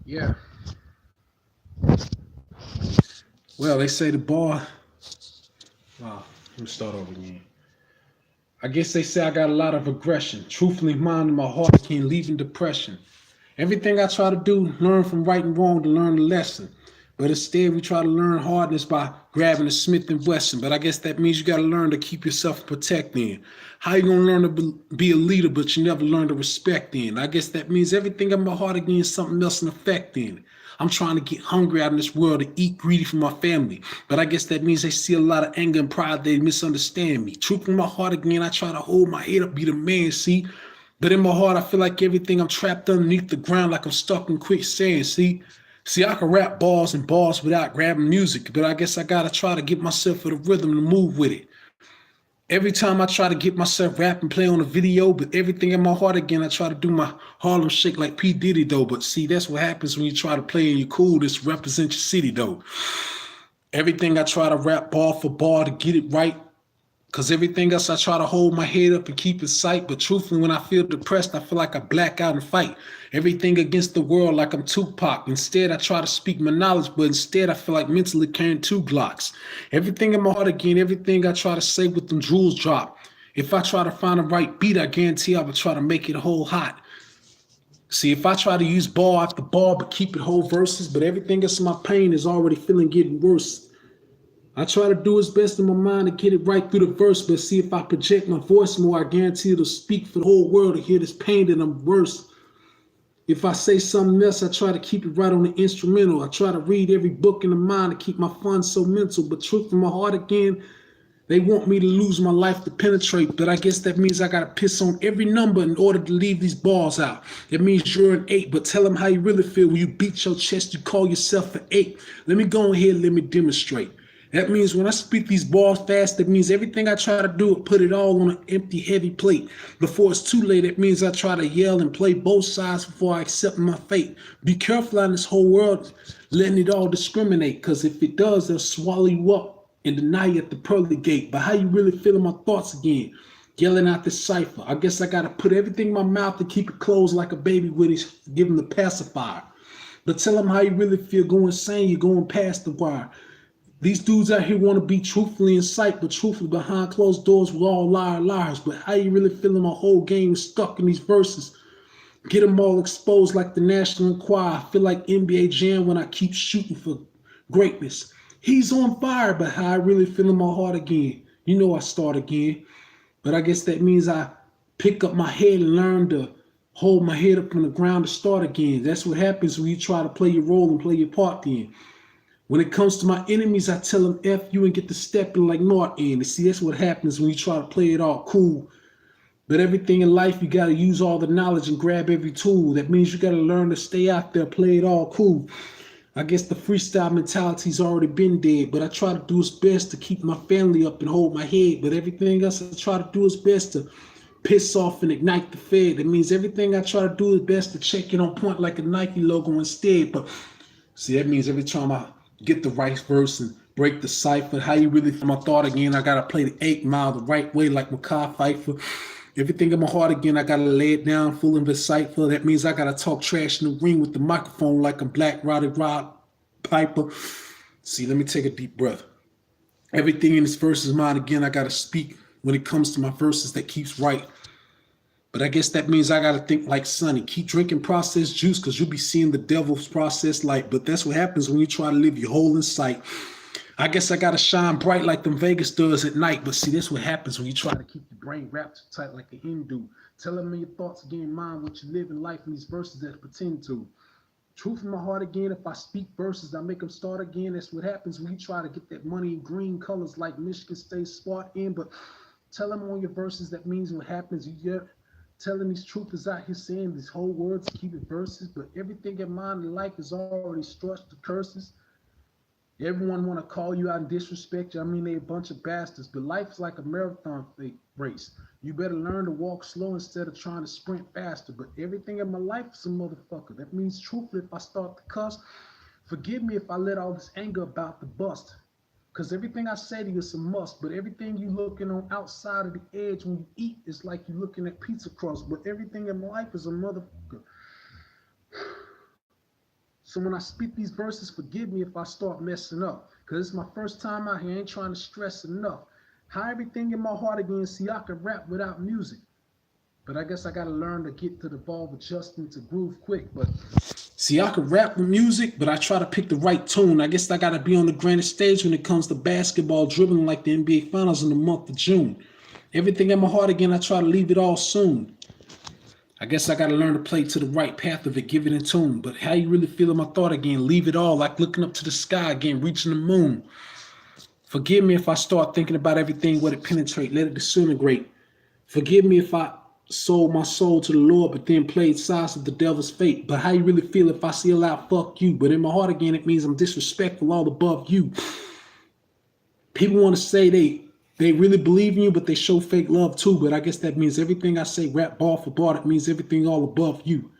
Yeah. Well, they say the bar. Wow. Let me start over again. I guess they say I got a lot of aggression. Truthfully, mind in my heart can leave in depression. Everything I try to do, learn from right and wrong to learn the lesson. But instead, we try to learn hardness by grabbing a Smith and Wesson. But I guess that means you got to learn to keep yourself protected. How you gonna learn to be a leader, but you never learn to respect? In I guess that means everything in my heart again is something else in effect. In I'm trying to get hungry out in this world to eat greedy for my family. But I guess that means they see a lot of anger and pride. They misunderstand me. Truth in my heart again, I try to hold my head up, be the man. See. But in my heart, I feel like everything I'm trapped underneath the ground, like I'm stuck in quicksand. See, I can rap bars and bars without grabbing music, but I guess I gotta try to get myself for the rhythm to move with it. Every time I try to get myself rap and play on a video, but everything in my heart again, I try to do my Harlem shake like P. Diddy though. But see, that's what happens when you try to play and you're cool. This represent your city though. Everything I try to rap bar for bar to get it right. Cause everything else I try to hold my head up and keep in sight. But truthfully, when I feel depressed, I feel like I black out and fight. Everything against the world like I'm Tupac. Instead, I try to speak my knowledge, but instead I feel like mentally carrying two Glocks. Everything in my heart again, everything I try to say with them jewels drop. If I try to find the right beat, I guarantee I will try to make it whole hot. See, if I try to use bar after bar, but keep it whole verses, but everything else in my pain is already feeling getting worse. I try to do his best in my mind to get it right through the verse, but see if I project my voice more, I guarantee it'll speak for the whole world to hear this pain that I'm worse. If I say something else, I try to keep it right on the instrumental. I try to read every book in the mind to keep my fun so mental, but truth in my heart again, they want me to lose my life to penetrate, but I guess that means I gotta piss on every number in order to leave these bars out. It means you're an 8, but tell them how you really feel when you beat your chest, you call yourself an 8. Let me go ahead and let me demonstrate. That means when I speak these bars fast, that means everything I try to do, put it all on an empty, heavy plate. Before it's too late, it means I try to yell and play both sides before I accept my fate. Be careful in this whole world, letting it all discriminate, because if it does, they'll swallow you up and deny you at the pearly gate. But how you really feeling my thoughts again? Yelling out this cipher. I guess I gotta put everything in my mouth to keep it closed like a baby with it, give him the pacifier. But tell them how you really feel. Go insane, you're going past the wire. These dudes out here want to be truthfully in sight, but truthfully behind closed doors, we're all liars. But how you really feeling my whole game stuck in these verses? Get them all exposed like the National Enquirer. I feel like NBA Jam when I keep shooting for greatness. He's on fire, but how I really feel in my heart again. You know I start again. But I guess that means I pick up my head and learn to hold my head up from the ground to start again. That's what happens when you try to play your role and play your part then. When it comes to my enemies, I tell them F you and get to stepping like Norton. And see, that's what happens when you try to play it all cool. But everything in life, you got to use all the knowledge and grab every tool. That means you got to learn to stay out there, play it all cool. I guess the freestyle mentality's already been dead, but I try to do its best to keep my family up and hold my head. But everything else, I try to do its best to piss off and ignite the fed. That means everything I try to do is best to check it on point like a Nike logo instead. But see, that means every time I get the right verse and break the cipher, how you really feel my thought again, I gotta play the 8 Mile the right way like Makai Pfeiffer. Everything in my heart again, I gotta lay it down full and insightful. That means I gotta talk trash in the ring with the microphone like a black Roddy Rod Piper. See, let me take a deep breath. Everything in this verse is mine again. I gotta speak when it comes to my verses that keeps right. But I guess that means I gotta think like Sonny. Keep drinking processed juice because you'll be seeing the devil's processed light. But that's what happens when you try to live your whole in sight. I guess I gotta shine bright like them Vegas does at night. But see, that's what happens when you try to keep your brain wrapped tight like a Hindu. Tell them your thoughts again, mind what you live in life in these verses that pretend to. Truth in my heart again, if I speak verses, I make them start again. That's what happens when you try to get that money in green colors like Michigan State Spartan. But tell them on your verses, that means what happens. You're telling these truthers out here saying these whole words, keep it verses, but everything in mind in life is already structured to curses. Everyone want to call you out and disrespect you. I mean, they a bunch of bastards. But life's like a marathon race. You better learn to walk slow instead of trying to sprint faster. But everything in my life is a motherfucker. That means truthfully, if I start to cuss, forgive me if I let all this anger about the bust. Because everything I say to you is a must. But everything you looking on outside of the edge when you eat is like you looking at pizza crust. But everything in life is a motherfucker. So when I spit these verses, forgive me if I start messing up. Cause it's my first time out here, I ain't trying to stress enough. How everything in my heart again, see I can rap without music. But I guess I gotta learn to get to the ball adjusting to groove quick. But see, I can rap with music, but I try to pick the right tune. I guess I gotta be on the grandest stage when it comes to basketball, dribbling like the NBA Finals in the month of June. Everything in my heart again, I try to leave it all soon. I guess I gotta learn to play to the right path of it, give it in tune. But how you really feel in my thought again? Leave it all like looking up to the sky again, reaching the moon. Forgive me if I start thinking about everything, what it penetrate, let it disintegrate. Forgive me if I sold my soul to the Lord, but then played sides of the devil's fate. But how you really feel if I see a loud fuck you? But in my heart again, it means I'm disrespectful all above you. People want to say they really believe in you, but they show fake love too. But I guess that means everything I say, rap bar for bar, that means everything all above you.